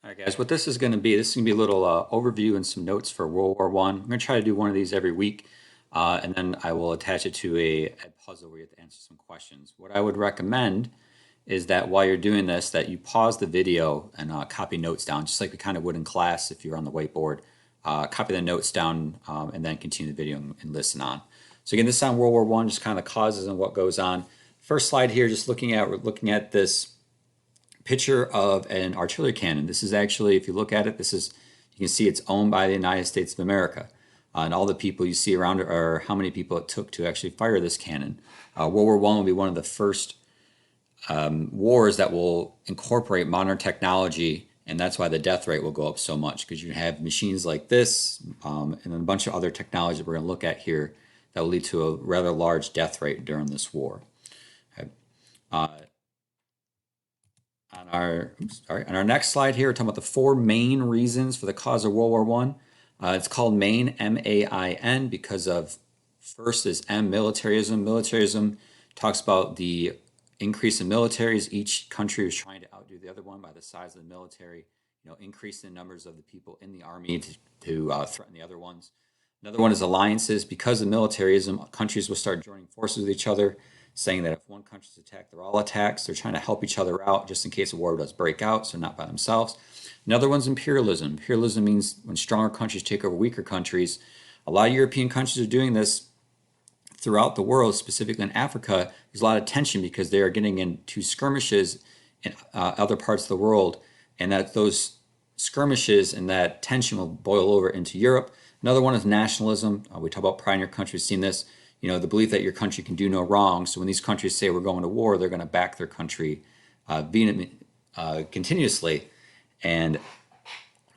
All right, guys, what this is going to be, a little overview and some notes for World War One. I'm going to try to do one of these every week, and then I will attach it to a puzzle where you have to answer some questions. What I would recommend is that while you're doing this, that you pause the video and copy notes down, just like we kind of would in class if you're on the whiteboard. Copy the notes down and then continue the video and listen on. So again, this is on World War One, just kind of the causes and what goes on. First slide here, just we're looking at this picture of an artillery cannon. This is actually, if you look at it, you can see it's owned by the United States of America. And all the people you see around it are how many people it took to actually fire this cannon. World War One will be one of the first wars that will incorporate modern technology, and that's why the death rate will go up so much, because you have machines like this and then a bunch of other technology that we're going to look at here that will lead to a rather large death rate during this war. Okay. On our next slide here, we're talking about the four main reasons for the cause of World War One. It's called Main, M-A-I-N, because of first is M, militarism. Militarism talks about the increase in militaries. Each country was trying to outdo the other one by the size of the military, increasing the numbers of the people in the army to threaten the other ones. Another one is alliances. Because of militarism, countries will start joining forces with each other, saying that if one country's attacked, they're all attacked. They're trying to help each other out just in case a war does break out, so not by themselves. Another one's imperialism. Imperialism means when stronger countries take over weaker countries. A lot of European countries are doing this throughout the world, specifically in Africa. There's a lot of tension because they are getting into skirmishes in other parts of the world, and that those skirmishes and that tension will boil over into Europe. Another one is nationalism. We talk about pride in your country. We've seen this. The belief that your country can do no wrong. So when these countries say we're going to war, they're going to back their country continuously, and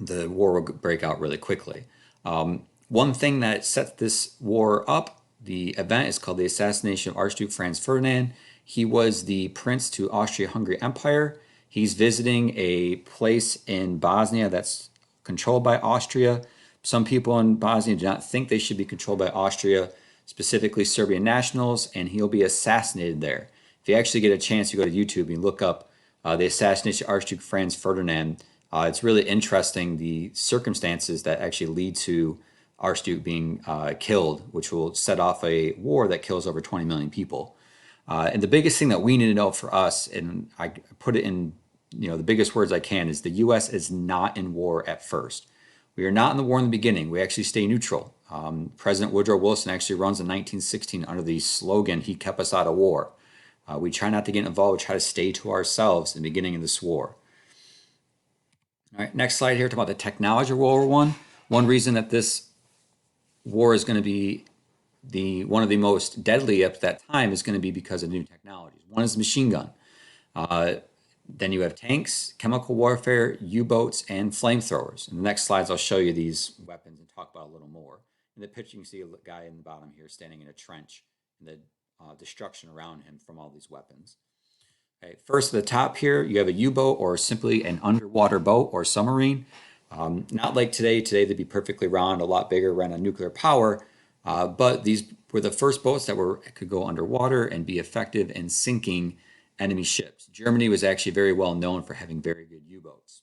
the war will break out really quickly. One thing that set this war up, the event is called the assassination of Archduke Franz Ferdinand. He was the prince to Austria-Hungary Empire. He's visiting a place in Bosnia that's controlled by Austria. Some people in Bosnia do not think they should be controlled by Austria, specifically Serbian nationals, and he'll be assassinated there. If you actually get a chance, you go to YouTube and look up the assassination of Archduke Franz Ferdinand. It's really interesting, the circumstances that actually lead to Archduke being killed, which will set off a war that kills over 20 million people. And the biggest thing that we need to know for us, and I put it in the biggest words I can, is the U.S. is not in war at first. We are not in the war in the beginning. We actually stay neutral. President Woodrow Wilson actually runs in 1916 under the slogan, "He kept us out of war." We try not to get involved. We try to stay to ourselves in the beginning of this war. All right, next slide here, talking about the technology of World War One. One reason that this war is going to be one of the most deadly at that time is going to be because of new technologies. One is the machine gun. Then you have tanks, chemical warfare, U-boats, and flamethrowers. In the next slides, I'll show you these weapons and talk about a little more. In the picture, you can see a guy in the bottom here standing in a trench, and the destruction around him from all these weapons. Okay, first, at the top here, you have a U-boat, or simply an underwater boat or submarine. Not like today. Today, they'd be perfectly round, a lot bigger, ran on nuclear power. But these were the first boats that could go underwater and be effective in sinking enemy ships. Germany was actually very well known for having very good U-boats.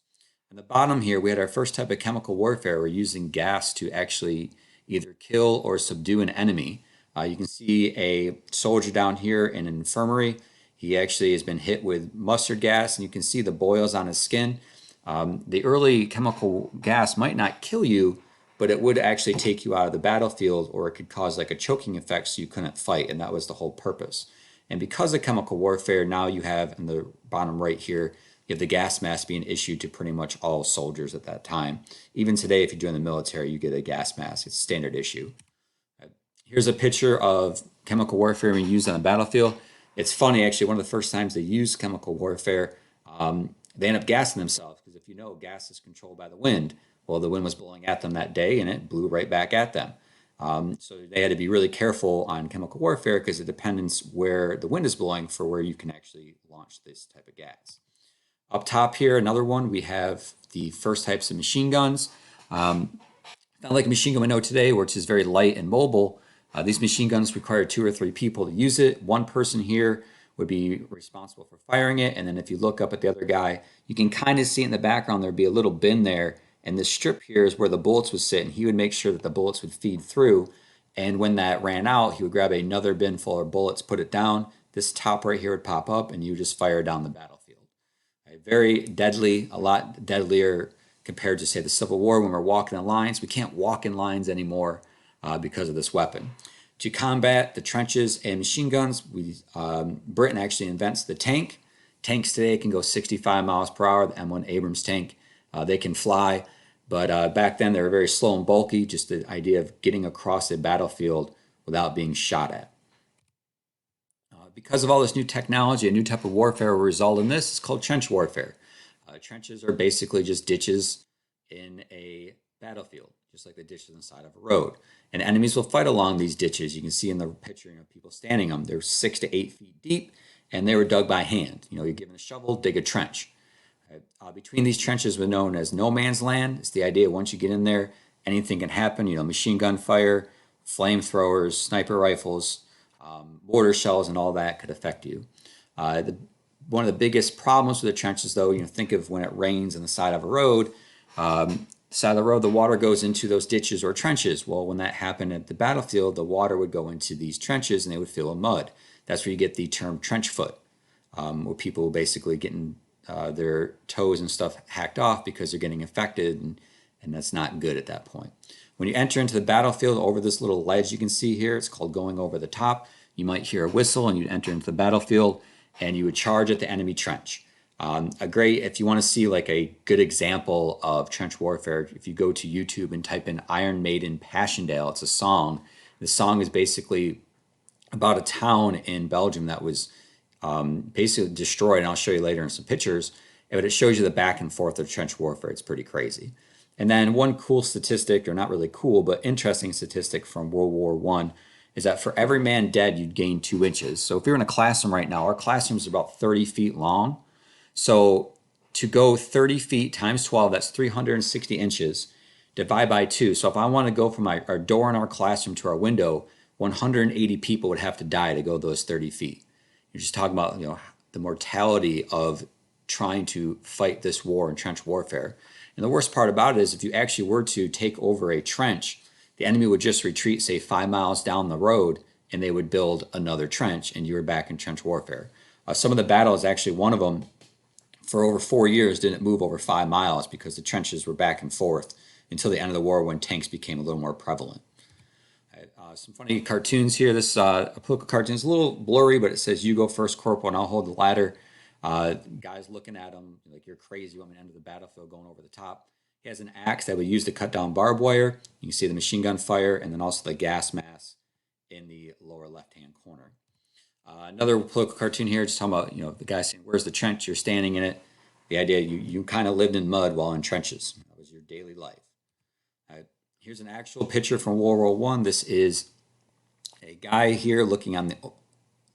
On the bottom here, we had our first type of chemical warfare. We're using gas to actually either kill or subdue an enemy. You can see a soldier down here in an infirmary. He actually has been hit with mustard gas, and you can see the boils on his skin. The early chemical gas might not kill you, but it would actually take you out of the battlefield, or it could cause like a choking effect so you couldn't fight, and that was the whole purpose. And because of chemical warfare, now you have in the bottom right here, you have the gas mask being issued to pretty much all soldiers at that time. Even today, if you join the military, you get a gas mask. It's standard issue. Here's a picture of chemical warfare being used on the battlefield. It's funny, actually, one of the first times they used chemical warfare, they end up gassing themselves, because if you know, gas is controlled by the wind. Well, the wind was blowing at them that day, and it blew right back at them. So they had to be really careful on chemical warfare, because it depends where the wind is blowing for where you can actually launch this type of gas. Up top here, another one, we have the first types of machine guns. Not like a machine gun we know today, which is very light and mobile. These machine guns require 2 or 3 people to use it. One person here would be responsible for firing it. And then if you look up at the other guy, you can kind of see in the background there'd be a little bin there. And this strip here is where the bullets would sit. And he would make sure that the bullets would feed through. And when that ran out, he would grab another bin full of bullets, put it down. This top right here would pop up, and you would just fire down the battlefield. Right? Very deadly, a lot deadlier compared to, say, the Civil War when we're walking in lines. We can't walk in lines anymore because of this weapon. To combat the trenches and machine guns, Britain actually invents the tank. Tanks today can go 65 miles per hour. The M1 Abrams tank, they can fly. But back then, they were very slow and bulky, just the idea of getting across a battlefield without being shot at. Because of all this new technology, a new type of warfare will result in this. It's called trench warfare. Trenches are basically just ditches in a battlefield, just like the ditches on the side of a road. And enemies will fight along these ditches. You can see in the picture, people standing them. They're 6 to 8 feet deep, and they were dug by hand. You're given a shovel, dig a trench. Between these trenches were known as no man's land. It's the idea once you get in there, anything can happen. Machine gun fire, flamethrowers, sniper rifles, mortar shells, and all that could affect you. One of the biggest problems with the trenches, though, think of when it rains on the side of a road. Side of the road, the water goes into those ditches or trenches. Well, when that happened at the battlefield, the water would go into these trenches and they would fill with mud. That's where you get the term trench foot, where people basically getting their toes and stuff hacked off because they're getting infected, and that's not good at that point. When you enter into the battlefield over this little ledge you can see here, it's called going over the top. You might hear a whistle and you'd enter into the battlefield and you would charge at the enemy trench. If you want to see like a good example of trench warfare, if you go to YouTube and type in Iron Maiden Passchendaele, it's a song. The song is basically about a town in Belgium that was basically destroyed, and I'll show you later in some pictures, but it shows you the back and forth of trench warfare. It's pretty crazy. And then one cool statistic, or not really cool, but interesting statistic from World War I is that for every man dead, you'd gain 2 inches. So if you're in a classroom right now, our classrooms are about 30 feet long. So to go 30 feet times 12, that's 360 inches, divide by 2. So if I want to go from our door in our classroom to our window, 180 people would have to die to go those 30 feet. You're just talking about the mortality of trying to fight this war in trench warfare. And the worst part about it is if you actually were to take over a trench, the enemy would just retreat, say, 5 miles down the road, and they would build another trench, and you were back in trench warfare. Some of the battles, actually one of them, for over 4 years, didn't move over 5 miles because the trenches were back and forth until the end of the war when tanks became a little more prevalent. Some funny cartoons here. This a political cartoon is a little blurry, but it says, "You go first, Corporal, and I'll hold the ladder." Guys looking at him like, "You're crazy. You want me to enter the battlefield going over the top?" He has an axe that we use to cut down barbed wire. You can see the machine gun fire and then also the gas mask in the lower left-hand corner. Another political cartoon here, just talking about, the guy saying, "Where's the trench?" You're standing in it. The idea you kind of lived in mud while in trenches. That was your daily life. Here's an actual picture from World War I. This is a guy here looking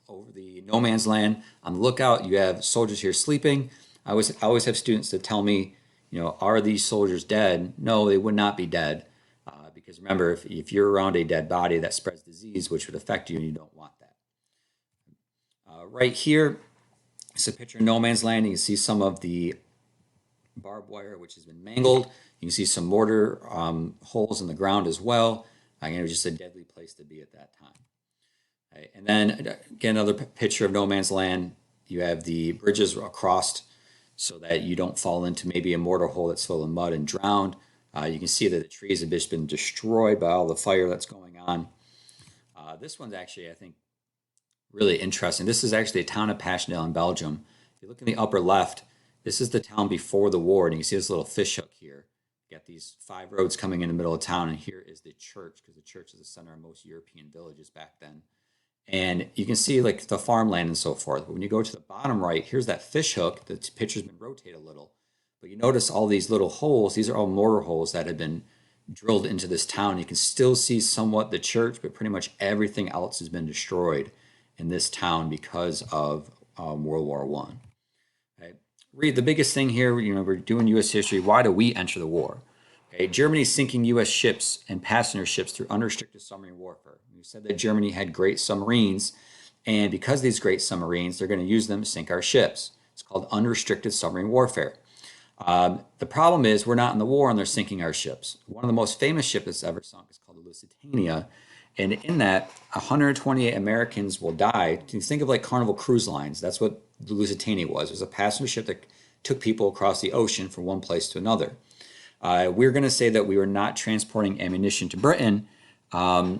over the no man's land. On the lookout, you have soldiers here sleeping. I always have students that tell me, are these soldiers dead? No, they would not be dead. Because remember, if you're around a dead body, that spreads disease, which would affect you, and you don't want that. Right here, it's a picture of no man's land. You can see some of the barbed wire, which has been mangled. You can see some mortar holes in the ground as well. It was just a deadly place to be at that time. Right. And then, again, another picture of no man's land. You have the bridges across so that you don't fall into maybe a mortar hole that's full of mud and drowned. You can see that the trees have just been destroyed by all the fire that's going on. This one's actually, I think, really interesting. This is actually a town of Passchendaele in Belgium. If you look in the upper left, this is the town before the war, and you can see this little fish hook here. You got these 5 roads coming in the middle of town, and here is the church, because the church is the center of most European villages back then. And you can see like the farmland and so forth. But when you go to the bottom right, here's that fish hook. The picture's been rotated a little. But you notice all these little holes. These are all mortar holes that have been drilled into this town. You can still see somewhat the church, but pretty much everything else has been destroyed in this town because of World War I. Okay. Read the biggest thing here, we're doing U.S. history. Why do we enter the war? Okay. Germany's sinking U.S. ships and passenger ships through unrestricted submarine warfare. We said that Germany had great submarines, And because of these great submarines, they're going to use them to sink our ships. It's called unrestricted submarine warfare. The problem is we're not in the war and they're sinking our ships. One of the most famous ships that's ever sunk is called the Lusitania. And in that, 128 Americans will die. You think of like Carnival Cruise Lines. That's what the Lusitania was. It was a passenger ship that took people across the ocean from one place to another. We're going to say that we were not transporting ammunition to Britain, but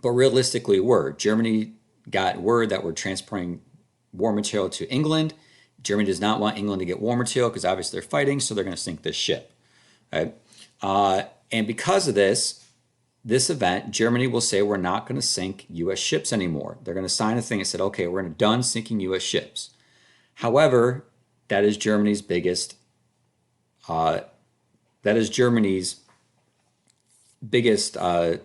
realistically were. Germany got word that we're transporting war material to England. Germany does not want England to get war material because obviously they're fighting, so they're going to sink this ship. Right? And because of this event, Germany will say we're not going to sink U.S. ships anymore. They're going to sign a thing that said, okay, we're done sinking U.S. ships. However, that is Germany's biggest. That is Germany's biggest. Can't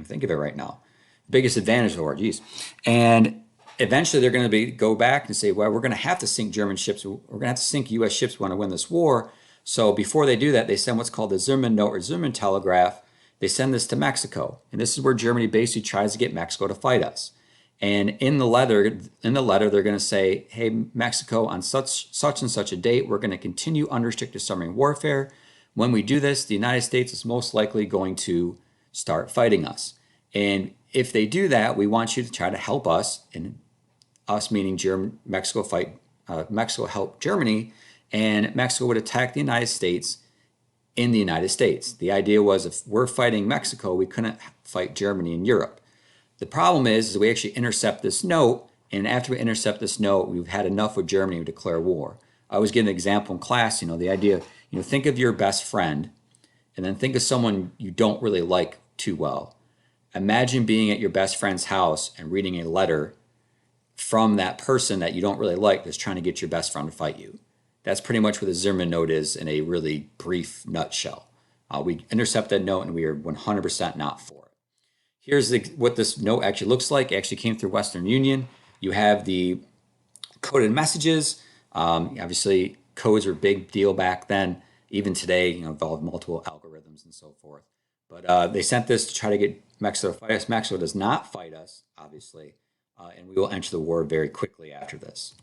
think of it right now. Biggest advantage of the war. Geez, and eventually they're going to go back and say, well, we're going to have to sink German ships. We're going to have to sink U.S. ships if we want to win this war. So before they do that, they send what's called the Zimmermann Note or Zimmermann Telegraph. They send this to Mexico. And this is where Germany basically tries to get Mexico to fight us. And in the letter, they're going to say, hey, Mexico, on such and such a date, we're going to continue unrestricted submarine warfare. When we do this, the United States is most likely going to start fighting us. And if they do that, we want you to try to help us, and us meaning Mexico help Germany, and Mexico would attack the United States in the United States. The idea was if we're fighting Mexico, we couldn't fight Germany in Europe. The problem is we actually intercept this note, and after we intercept this note, we've had enough with Germany to declare war. I always give an example in class, the idea, think of your best friend, and then think of someone you don't really like too well. Imagine being at your best friend's house and reading a letter from that person that you don't really like that's trying to get your best friend to fight you. That's pretty much what the Zimmermann Note is in a really brief nutshell. We intercept that note and we are 100% not for it. Here's what this note actually looks like. It actually came through Western Union. You have the coded messages. Obviously, codes were a big deal back then. Even today, involve multiple algorithms and so forth. But they sent this to try to get Mexico to fight us. Mexico does not fight us, obviously, and we will enter the war very quickly after this.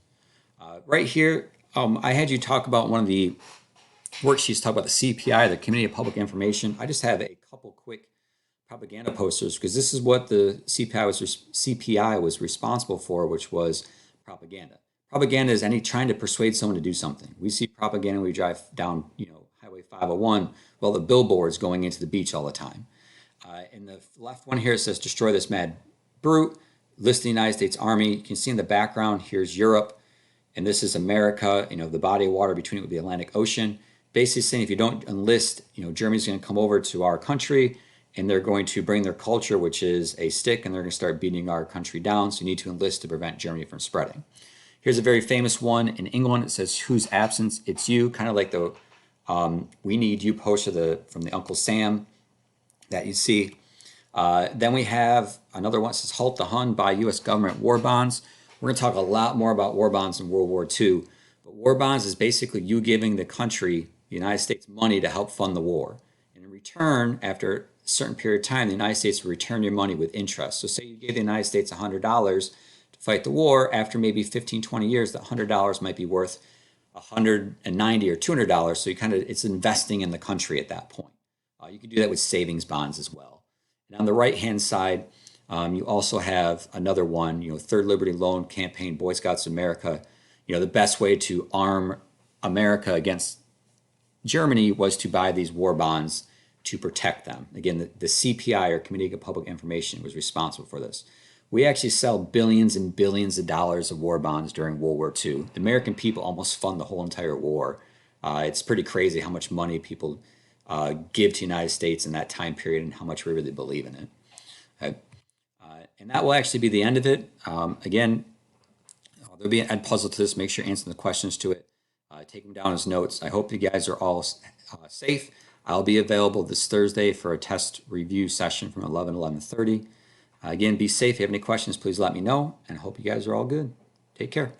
Right here, I had you talk about one of the worksheets, talk about the CPI, the Committee of Public Information. I just have a couple quick propaganda posters because this is what the CPI was responsible for, which was propaganda. Propaganda is trying to persuade someone to do something. We see propaganda when we drive down, Highway 501, well, the billboards going into the beach all the time. In the left one here, it says, destroy this mad brute, list the United States Army. You can see in the background, here's Europe, and this is America, the body of water between it with the Atlantic Ocean. Basically saying if you don't enlist, Germany's going to come over to our country, and they're going to bring their culture, which is a stick, and they're going to start beating our country down, so you need to enlist to prevent Germany from spreading. Here's a very famous one in England. It says, whose absence it's you, kind of like the we need you poster from the Uncle Sam that you see. Then we have another one that says, halt the Hun, buy U.S. government war bonds. We're going to talk a lot more about war bonds in World War II. But war bonds is basically you giving the country, the United States, money to help fund the war. And in return, after a certain period of time, the United States will return your money with interest. So say you gave the United States $100 to fight the war. After maybe 15, 20 years, that $100 might be worth $190 or $200. So it's investing in the country at that point. You can do that with savings bonds as well. And on the right-hand side, you also have another one, Third Liberty Loan Campaign, Boy Scouts of America. The best way to arm America against Germany was to buy these war bonds to protect them. Again, the CPI, or Committee of Public Information, was responsible for this. We actually sell billions and billions of dollars of war bonds during World War II. The American people almost fund the whole entire war. It's pretty crazy how much money people give to the United States in that time period and how much we really believe in it. Okay. And that will actually be the end of it. Again, there'll be an ed puzzle to this. Make sure you answer the questions to it. Take them down as notes. I hope you guys are all safe. I'll be available this Thursday for a test review session from 11 to 11:30. Again, be safe. If you have any questions, please let me know. And I hope you guys are all good. Take care.